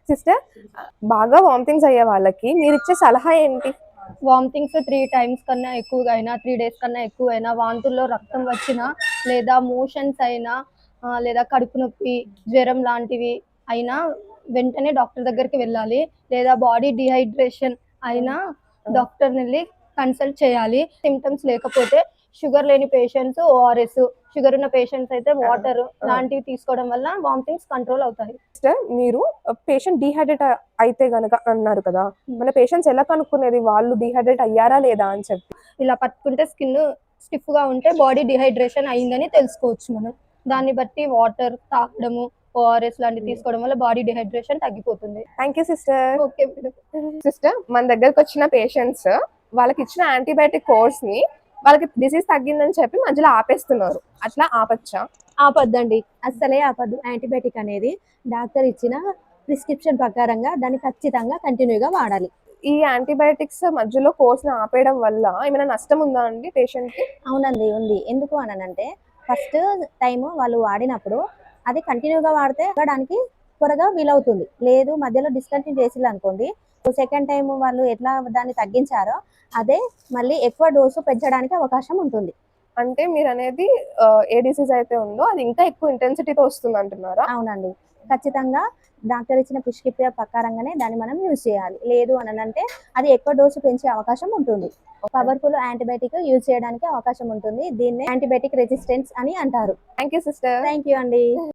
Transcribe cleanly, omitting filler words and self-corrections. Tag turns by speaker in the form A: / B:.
A: Sister, బాగా vomitings అయ్యే వాళ్ళకి మీరిచ్చే సలహా ఏంటి?
B: వామిటింగ్స్ 3 టైమ్స్ కన్నా ఎక్కువగా అయినా, 3 డేస్ కన్నా ఎక్కువైనా, వాంతుల్లో రక్తం వచ్చినా, లేదా మోషన్స్ అయినా, లేదా కడుపు నొప్పి, జ్వరం లాంటివి అయినా వెంటనే డాక్టర్ దగ్గరికి వెళ్ళాలి. లేదా బాడీ డీహైడ్రేషన్ అయినా డాక్టర్‌నెళ్లి కన్సల్ట్ చేయాలి. సింప్టమ్స్ లేకపోతే షుగర్ లేని పేషెంట్స్ ఓఆర్ఎస్, షుగర్ ఉన్న పేషెంట్స్ అయితే వాటర్ లాంటివి తీసుకోవడం వల్ల వామిటింగ్స్ కంట్రోల్ అవుతాయి.
A: సిస్టర్, మీరు పేషెంట్ డీహైడ్రేట్ అయితే గనక అన్నారు కదా, మన పేషెంట్స్ ఎలా కనుక్కునేది వాళ్ళు డీహైడ్రేట్ అయ్యారా లేదా అని చెప్పి?
B: ఇలా పట్టుకుంటే స్కిన్ స్టిఫ్‌గా ఉంటే బాడీ డీహైడ్రేషన్ అయిందని తెలుసుకోవచ్చు మనం. దాన్ని బట్టి వాటర్ తాగడము, ఓఆర్ఎస్ లాంటివి తీసుకోవడం వల్ల బాడీ డీహైడ్రేషన్ తగ్గిపోతుంది.
A: Thank you sister.
B: Okay madam.
A: Sister, మన దగ్గరకు వచ్చిన పేషెంట్స్ వాళ్ళకి ఇచ్చిన యాంటీబయాటిక్ కోర్స్ ని వాళ్ళకి డిసీజ్ తగ్గిందని చెప్పి మధ్యలో ఆపేస్తున్నారు. అట్లా ఆపచ్చా?
C: ఆపొద్దండి, అస్సలే ఆపద్దు. యాంటీబయాటిక్ అనేది డాక్టర్ ఇచ్చిన ప్రిస్క్రిప్షన్ ప్రకారంగా దాన్ని ఖచ్చితంగా కంటిన్యూగా వాడాలి.
A: ఈ యాంటీబయాటిక్స్ మధ్యలో కోర్స్ ని ఆపేయడం వల్ల ఏమైనా నష్టం ఉందా అండి పేషెంట్ కి?
C: అవునండి, ఉంది. ఎందుకు అనంటే ఫస్ట్ టైం వాళ్ళు వాడినప్పుడు అది కంటిన్యూగా వాడితే తగ్గడానికి త్వరగా వీలవుతుంది. లేదు మధ్యలో డిస్కంటిన్యూ చేసిల్లు అనుకోండి, సెకండ్ టైం వాళ్ళు ఎట్లా దాన్ని తగ్గించారో అదే మళ్ళీ ఎక్కువ డోసు పెంచడానికి అవకాశం ఉంటుంది.
A: అంటే మీరు అనేది ఏ డిసీజ్ అయితే ఉందో అది ఇంకా ఎక్కువ ఇంటెన్సిటీతో వస్తుంది అంటున్నారా?
C: అవునండి, ఖచ్చితంగా డాక్టర్ ఇచ్చిన ప్రిస్క్రిప్షన్ ప్రకారంగానే దాన్ని మనం యూజ్ చేయాలి. లేదు అనంటే అది ఎక్కువ డోసు పెంచే అవకాశం ఉంటుంది. పవర్ఫుల్ యాంటీబయాటిక్ యూజ్ చేయడానికి అవకాశం ఉంటుంది. దీన్నే యాంటీబయాటిక్ రెసిస్టెన్స్ అని అంటారు.
A: Thank you sister.
C: Thank you అండి.